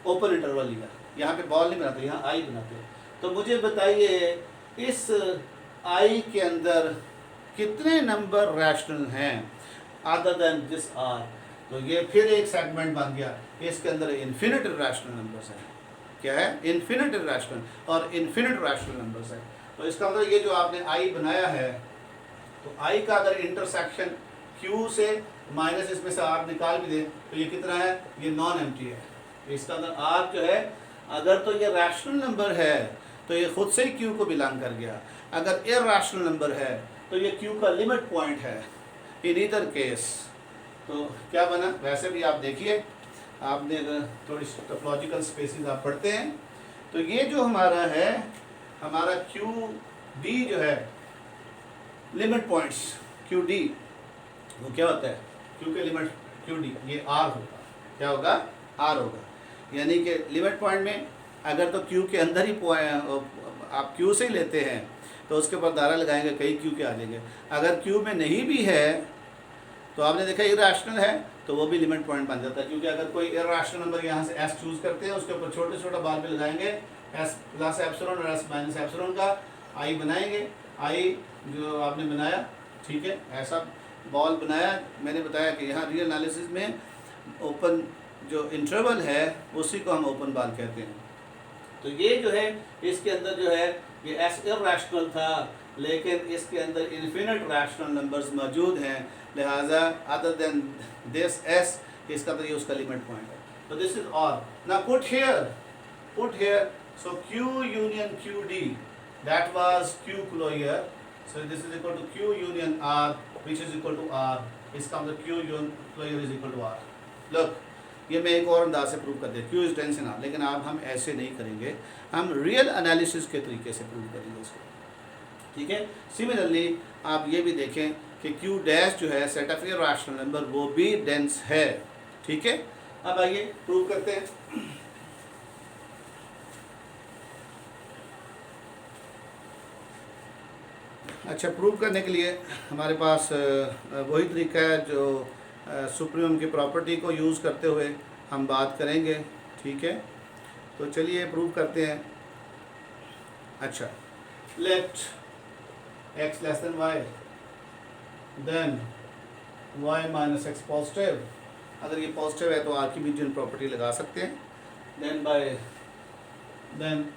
Speaker 1: ओपन इंटरवल लिया। यहाँ पे बॉल नहीं बनाते, यहाँ आई बनाते। तो मुझे बताइए इस आई के अंदर कितने नंबर रैशनल हैं अदर देन दिस R? तो ये फिर एक सेगमेंट बन गया, इसके अंदर इन्फिनिट रैशनल नंबर्स हैं। क्या है? इन्फिनिट रैशनल और इन्फिनिट रैशनल नंबर्स है। तो इसका मतलब ये जो आपने आई बनाया है, तो आई का अगर इंटरसेक्शन Q से माइनस इसमें से आर निकाल भी दें तो ये कितना है, ये नॉन एम्प्टी है। इसका अंदर आर जो है, अगर तो ये रैशनल नंबर है तो ये खुद से ही क्यू को बिलोंग कर गया, अगर इरैशनल नंबर है तो ये क्यू का लिमिट पॉइंट है। इन ईदर केस तो क्या बना, वैसे भी आप देखिए, आपने अगर थोड़ी टोपोलॉजिकल स्पेसिस आप पढ़ते हैं तो ये जो हमारा है, हमारा क्यू डी जो है, लिमिट पॉइंट्स क्यू डी, वो क्या होता है, क्यू के लिमिट क्यू डी, ये आर होगा। क्या होगा, आर होगा। यानी कि लिमिट पॉइंट में अगर तो क्यू के अंदर ही आप क्यू से ही लेते हैं तो उसके ऊपर दायरा लगाएंगे, कई क्यू के आ जाएंगे। अगर क्यू में नहीं भी है तो आपने देखा इरैशनल है तो वो भी लिमिट पॉइंट बन जाता है, क्योंकि अगर कोई इरैशनल नंबर यहाँ से एस चूज़ करते हैं, उसके ऊपर छोटे छोटा बार भी लगाएंगे, एस प्लस एप्सिलॉन और एस माइनस एप्सिलॉन का आई बनाएंगे। आई जो आपने बनाया, ठीक है, ऐसा बॉल बनाया। मैंने बताया कि यहाँ रियल एनालिसिस में ओपन जो इंटरवल है उसी को हम ओपन बाल कहते हैं। तो ये जो है, इसके अंदर जो है ये एस इरैशनल था, लेकिन इसके अंदर इन्फिनिट रैशनल नंबर्स मौजूद हैं, लिहाजा अदर देन दिस एस, इसका तो ये उसका लिमिट पॉइंट है। तो this is all. Now put here so Q union Q D, that was Q closure, so this is equal to Q union R which is equal to R, इसका मतलब Q union closure is equal to R. Look, ये मैं एक और अंदाज से prove कर दे, क्यू इज टेंशन आर, लेकिन अब हम ऐसे नहीं करेंगे, हम रियल एनालिसिस के तरीके से प्रूव करेंगे इसको, ठीक है। सिमिलरली आप ये भी देखें कि क्यू डैश जो है सेट ऑफ इरैशनल नंबर, वो भी डेंस है, ठीक है। अब आइए प्रूव करते हैं। अच्छा, प्रूव करने के लिए हमारे पास वही तरीका है जो सुप्रीमम की प्रॉपर्टी को यूज़ करते हुए हम बात करेंगे, ठीक है। तो चलिए प्रूव करते हैं। अच्छा, let x less then y, then y minus x positive. अगर ये पॉजिटिव है तो आर्किमीडियन प्रॉपर्टी लगा सकते हैं। Then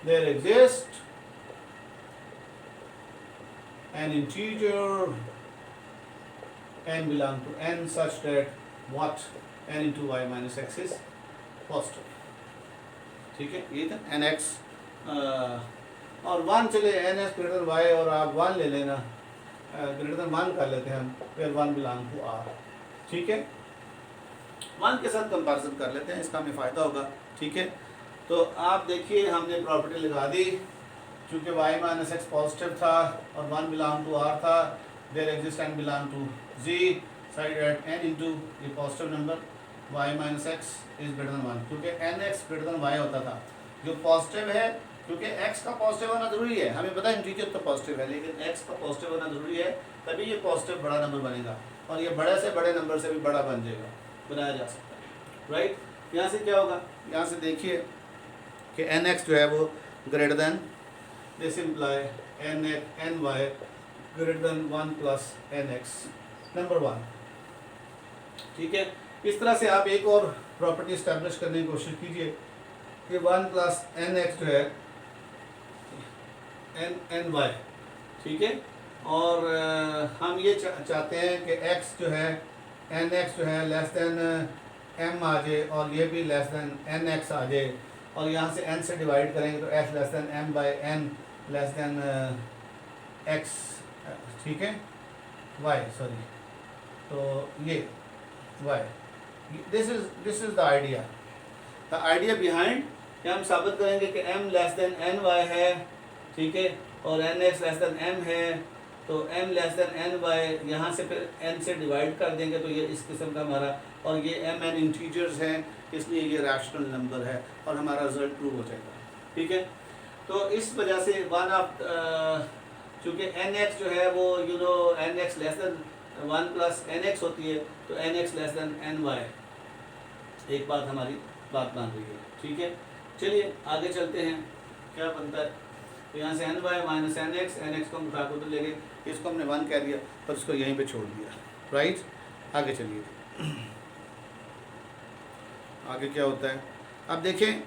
Speaker 1: there exist an integer n belong to n such that what n into y minus x is positive, ठीक है। ये था nx और 1 चले, ns ग्रेटर देन y और आप 1 ले लेना, ग्रेटर देन 1 कर लेते हैं हम, फिर 1 बिलोंग टू r, ठीक है। 1 के साथ कंपैरिजन कर लेते हैं, इसका हमें फ़ायदा होगा, ठीक है। तो आप देखिए, हमने प्रॉपर्टी लगा दी, चूँकि y माइनस एक्स पॉजिटिव था और 1 बिलोंग टू r था, there exist n belong to z such that n into ये positive number y minus x is greater than 1, क्योंकि nx ग्रेटर देन y होता था। जो पॉजिटिव है, क्योंकि x का पॉजिटिव होना ज़रूरी है, हमें पता है इंटीजर तो पॉजिटिव है, लेकिन x का पॉजिटिव होना ज़रूरी है, तभी ये पॉजिटिव बड़ा नंबर बनेगा, और ये बड़े से बड़े नंबर से भी बड़ा बन जाएगा, बनाया जा सकता है, राइट। यहाँ से क्या होगा, यहाँ से देखिए कि nx जो है वो greater than, this imply ny greater than 1 plus nx, number 1, ठीक है। इस तरह से आप एक और प्रॉपर्टी इस्टेब्लिश करने की कोशिश कीजिए कि 1 प्लस nx जो है ny, ठीक है। और हम ये चाहते हैं कि x जो है, nx जो है लेस देन m आ जाए, और ये भी लेस देन nx आ जाए, और यहाँ से n से डिवाइड करेंगे तो x less than m by n less than x, ठीक है, y सॉरी, तो ये y, this is the idea behind, कि हम साबित करेंगे कि m लेस देन ny है, ठीक है, और nx लेस देन m है, तो m लेस देन ny, यहाँ से फिर n से डिवाइड कर देंगे तो ये इस किस्म का हमारा, और ये mn इंटीजर्स हैं, इसलिए ये रैशनल नंबर है और हमारा रिजल्ट प्रूव हो जाएगा, ठीक है। तो इस वजह से वन ऑफ, चूँकि nx जो है वो nx less than 1 plus nx होती है, तो nx लेस देन ny, एक बात हमारी बात मान रही है, ठीक है। चलिए आगे चलते हैं, क्या बनता है। तो यहाँ से ny माइनस nx को हम उठा कर ले गए, इसको हमने 1 कह दिया और इसको यहीं पे छोड़ दिया, राइट। आगे चलिए, आगे क्या होता है, अब देखें।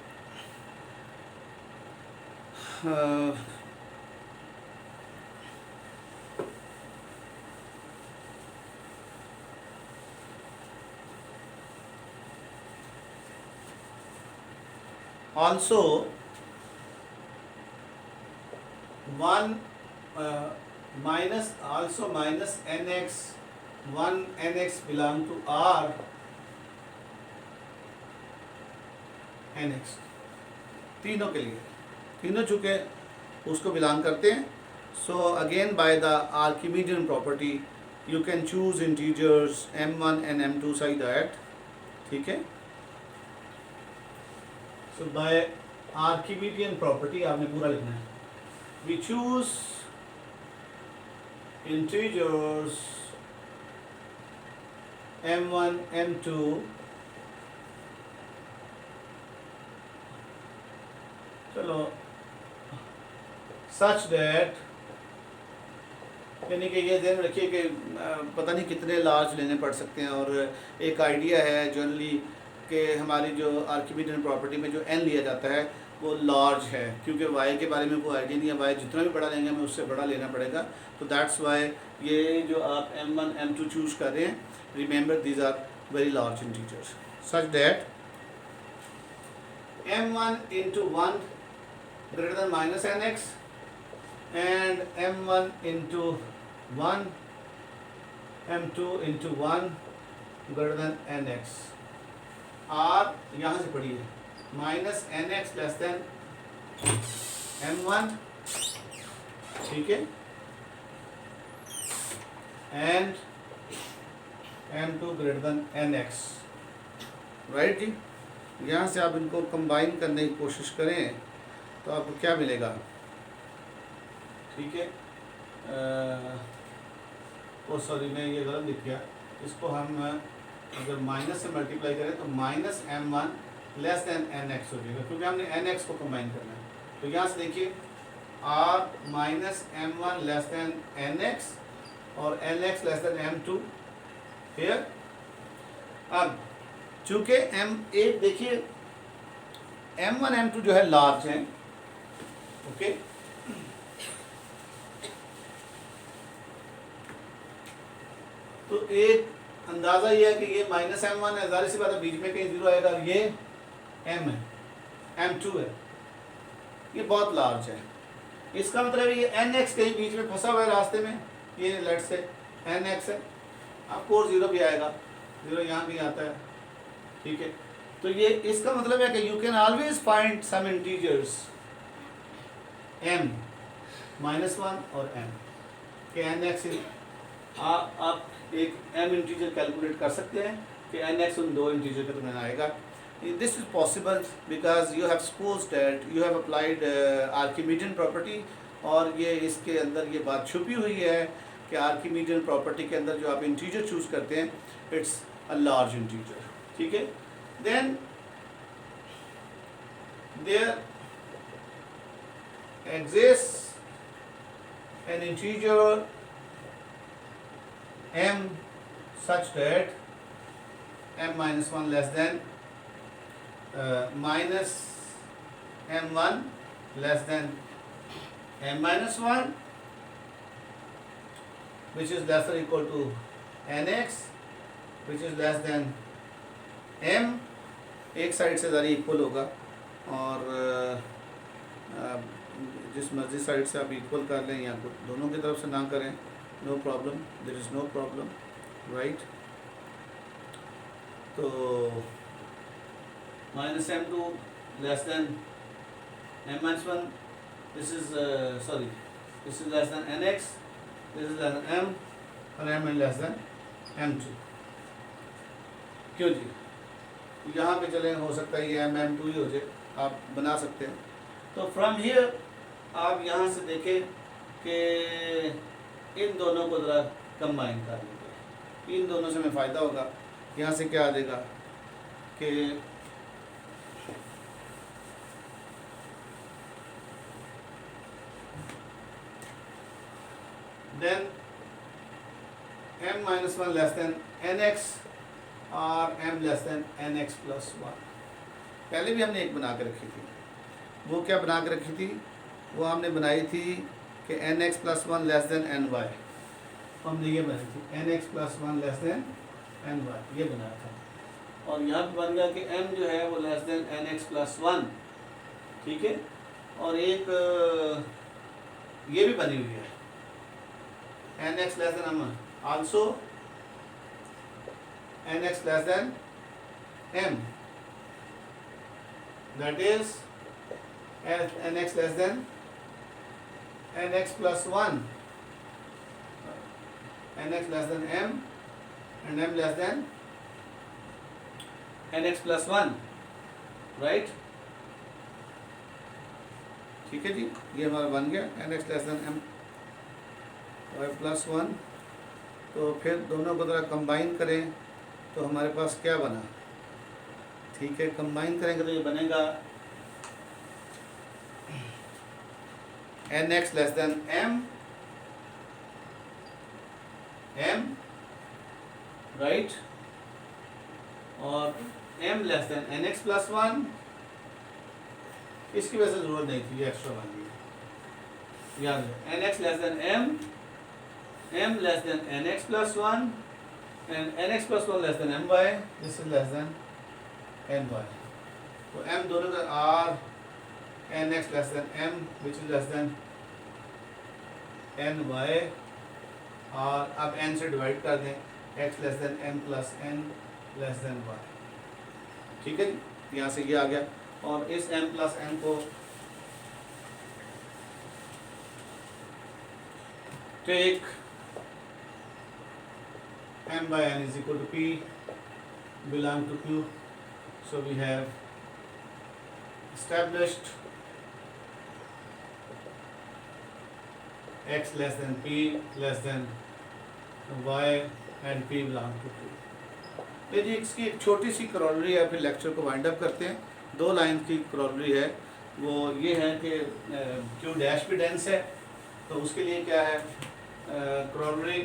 Speaker 1: Also one minus also minus n x one n x belong to R n x, तीनों के लिए, तीनों चूँकि उसको बिलोंग करते हैं. So again by the Archimedean property you can choose integers m1 and m2 such that. ठीक है. सो बाय आर्किमिडियन प्रॉपर्टी आपने पूरा लिखना है. We choose integers m1 m2 चलो सच दैट, यानी कि ये ध्यान रखिए कि पता नहीं कितने लार्ज लेने पड़ सकते हैं. और एक आइडिया है जनरली कि हमारी जो आर्किमिडियन प्रॉपर्टी में जो n लिया जाता है वो लार्ज है, क्योंकि y के बारे में कोई आइडिया नहीं है. y जितना भी बड़ा लेंगे हमें उससे बड़ा लेना पड़ेगा. तो दैट्स वाई ये जो आप m1 m2 चूज कर रहे हैं, remember these are very large integers such that m1 into 1 greater than minus nx and m1 into 1 m2 into 1 greater than nx r यहाँ से पढ़िए minus n x less than m1, ठीक है, and m2 greater than nx. Right जी. यहाँ से आप इनको कंबाइन करने की कोशिश करें तो आपको क्या मिलेगा. ठीक है. ओ सॉरी मैं ये गलत लिख गया. इसको हम अगर माइनस से मल्टीप्लाई करें तो minus m1 less than nx हो जाएगा, क्योंकि हमने nx को कंबाइन करना है. तो यहाँ से देखिए r minus m1 less than nx और nx less than m2 here. अब चूँकि m1 देखिए m1 m2 जो है लार्ज हैं. ओके. तो एक अंदाज़ा ये है कि ये माइनस m1 है, ज़ाहिर सी बात है बीच में कहीं जीरो आएगा. और ये m है, m2 है, ये बहुत लार्ज है. इसका मतलब ये nx कहीं बीच में फंसा हुआ है रास्ते में. ये लेट से nx है, आपको और जीरो भी आएगा, जीरो यहाँ भी आता है. ठीक है. तो ये इसका मतलब है कि you can always find some integers m -1 और m के nx. आप एक m इंटीजर कैलकुलेट कर सकते हैं कि nx उन दो इंटीजर के दरमियान आएगा. This is possible because you have suppose that you have applied Archimedean property. और ये इसके अंदर ये बात छुपी हुई है कि आर्किमिडियन प्रॉपर्टी के अंदर जो आप इंटीजर चूज करते हैं इट्स अ लार्ज इंटीजर. ठीक है. Then there exists an integer m such that m minus 1 less than minus m1 less than m minus 1, which is less or equal to nx, which is less than m. एक side से ज़रा equal होगा और जिस मर्जी side से आप equal कर लें या दोनों की तरफ से ना करें, no problem, there is no problem. Right. तो minus m2 less than m-1, this is sorry this is less than nx, this is less than m और m लेस देन m2. क्यों जी. यहाँ पे चलें, हो सकता है ये m2 ही हो जाए, आप बना सकते हैं. तो फ्रॉम हियर आप यहाँ से देखें कि इन दोनों को ज़रा कंबाइन कर लीजिए. इन दोनों से हमें फ़ायदा होगा. यहाँ से क्या आ जाएगा कि then m-1 less than nx और m लेस देन nx प्लस 1. पहले भी हमने एक बना के रखी थी. वो क्या बना के रखी थी? वो हमने बनाई थी कि nx प्लस 1 लेस देन ny. हमने ये बनाई थी nx प्लस 1 लेस देन ny, ये बनाया था. और यहाँ पे बन गया कि m जो है वो लेस देन nx प्लस 1 ठीक है। और एक ये भी बनी हुई है nx less than m, also nx less than m, that is nx less than nx plus 1, nx less than m and m less than nx plus 1, right. ठीक है जी, ये हमारा बन गया nx less than m y plus 1। तो फिर दोनों को जरा कंबाइन करें तो हमारे पास क्या बना, ठीक है, कंबाइन करेंगे तो ये बनेगा nx less than m, right, और m less than nx plus 1, इसकी वजह से जरूरत नहीं थी, ये एक्स्ट्रा बन गई, याद है, nx less than m less than nx plus 1 and nx plus 1 less than my, this is less than ny। तो m दोनों का r nx less than m which is less than ny, और अब n से divide कर दें, x less than m plus n less than y, ठीक है जी, यहाँ से ये आ गया। और इस m plus n को take m by n is equal to p belong to q, so we have established x less than p less than y and p belong to q। ये जी इसकी एक छोटी सी क्रॉलरी है, फिर लेक्चर को wind up करते हैं। 2 लाइन की क्रॉलरी है, वो ये है कि q डैश भी डेंस है, तो उसके लिए क्या है, क्रॉलरी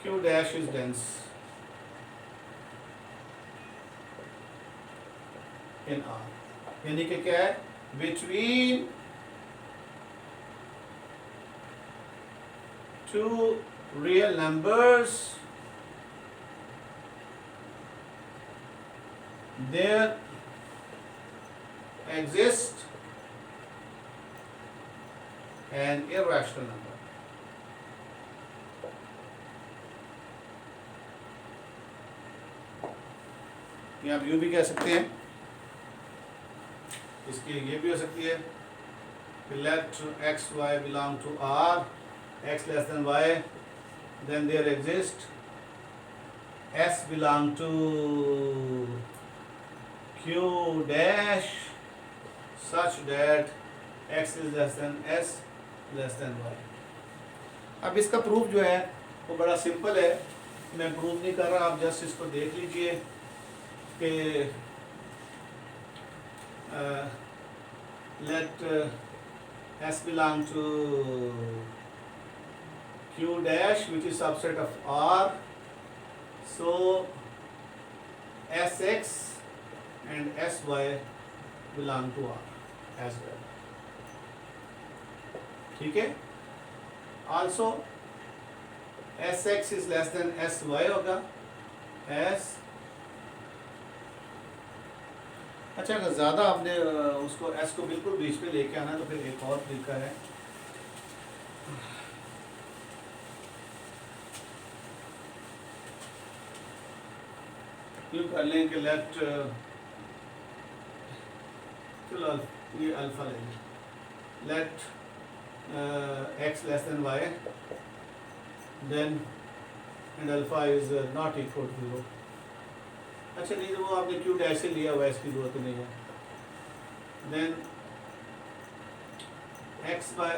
Speaker 1: q dash is dense in R, यानी कि क्या है, between two real numbers there exists an irrational number। ये आप यूँ भी कह सकते हैं, इसकी ये भी हो सकती है कि let x y belong to R, x less than y, then there exists s belong to q dash such that x is less than s less than y। अब इसका प्रूफ जो है वो बड़ा सिंपल है, मैं प्रूफ नहीं कर रहा, आप जस्ट इसको देख लीजिए कि let s belong to q dash which is subset of R, so sx and sy belong to R as well, ठीक है। also sx is less than sy होगा, s, अच्छा अगर ज़्यादा आपने उसको s को बिल्कुल बीच में लेके आना तो फिर एक और तरीका है, यूँ कर लें कि लेट चलो ये अल्फ़ा लेंगे, late x less than y then and alpha is not equal to 0। अच्छा नहीं, तो वो आपने q डैश से लिया हुआ है, इसकी जरूरत नहीं है। then x by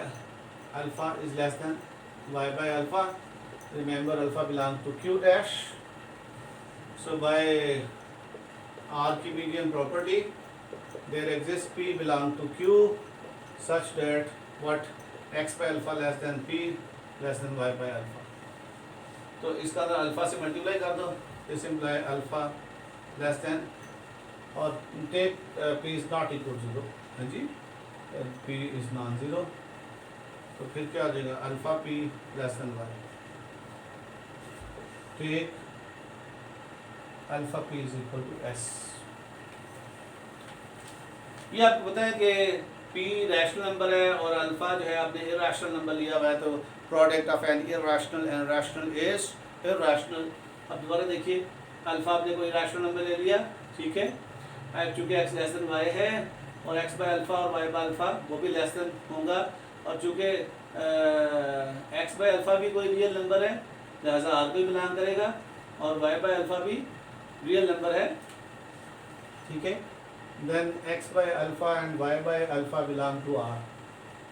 Speaker 1: alpha is less than y by alpha, remember alpha belongs to q dash, so by Archimedean property there exists p belong to q such that what x by alpha less than p less than y by alpha। तो इसका अगर alpha से multiply कर दो, this imply alpha less than, और take p is not equal to 0, हाँ जी, p is non zero, तो फिर क्या आ जाएगा, alpha p less than y, take alpha p is equal to s। ये आपको पता है कि पी रैशनल नंबर है और अल्फा जो है आपने इरैशनल नंबर लिया हुआ है, तो product of an irrational and rational is irrational. अब दोबारा देखिए, अल्फा आपने कोई रैशनल नंबर ले लिया, ठीक है, चूँकि एक्स लेस देन वाई है और एक्स बाय अल्फ़ा और वाई बाय अल्फ़ा वो भी लेस देन होगा, और चूँकि एक्स बाय अल्फ़ा भी कोई रियल नंबर है लिहाजा आर को भी बिलोंग करेगा, और वाई बाय अल्फ़ा भी रियल नंबर है, ठीक है, then x by alpha and y by alpha belong to R,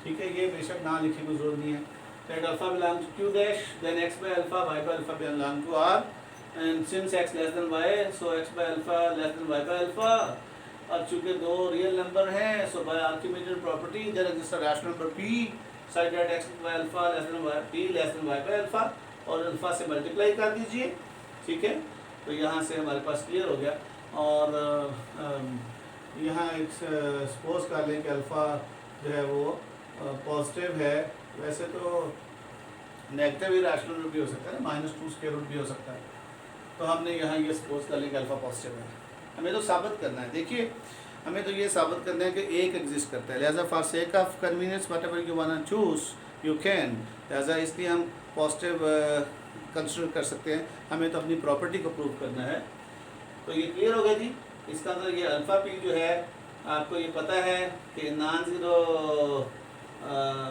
Speaker 1: ठीक है। ये बेशक ना लिखने की जरूरत नहीं है, that alpha belong to Q dash, then x by alpha y by alpha belong to R, and since x less than y so x by alpha less than y by alpha, और चूँकि दो real number हैं so by Archimedes property there exist a rational number p such that x by alpha less then y p less than y by alpha, और alpha से multiply कर दीजिए, ठीक है। तो यहाँ से हमारे पास क्लियर हो गया, और यहाँ एक सपोज कर लें कि अल्फ़ा जो है वो पॉजिटिव है, वैसे तो नेगेटिव ही रैशनल रूट भी हो सकता है ना, -2 स्क्वायर रूट भी हो सकता है, तो हमने यहाँ ये सपोज कर लें कि अल्फ़ा पॉजिटिव है। हमें तो साबित करना है, देखिए हमें तो ये साबित करना है कि एक एग्जिस्ट करता है, लिहाजा for sake of convenience whatever you want to choose you can, लिहाजा इसलिए हम पॉजिटिव कंसिडर कर सकते हैं, हमें तो अपनी प्रॉपर्टी को प्रूव करना है। तो ये क्लियर हो गया जी। इसका अंदर ये अल्फ़ा पी जो है आपको ये पता है कि नॉन ज़ीरो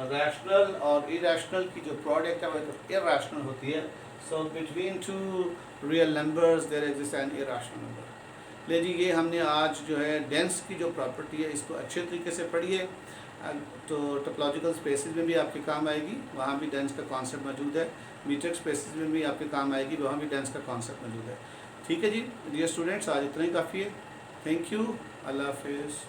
Speaker 1: रैशनल और इरैशनल की जो प्रोडक्ट है वो इरैशनल होती है, so between two real numbers there exist an irrational number. ले जी, ये हमने आज जो है डेंस की जो प्रॉपर्टी है इसको अच्छे तरीके से पढ़िए, तो टोपोलॉजिकल स्पेसेस में भी आपके काम आएगी, वहाँ भी डेंस का कॉन्सेप्ट मौजूद है, मीट्रिक स्पेसेस में भी आपके काम आएगी, वहाँ भी डेंस का कॉन्सेप्ट मौजूद है, ठीक है जी। डियर स्टूडेंट्स, आज इतना ही काफ़ी है, थैंक यू, अल्लाह हाफिज़।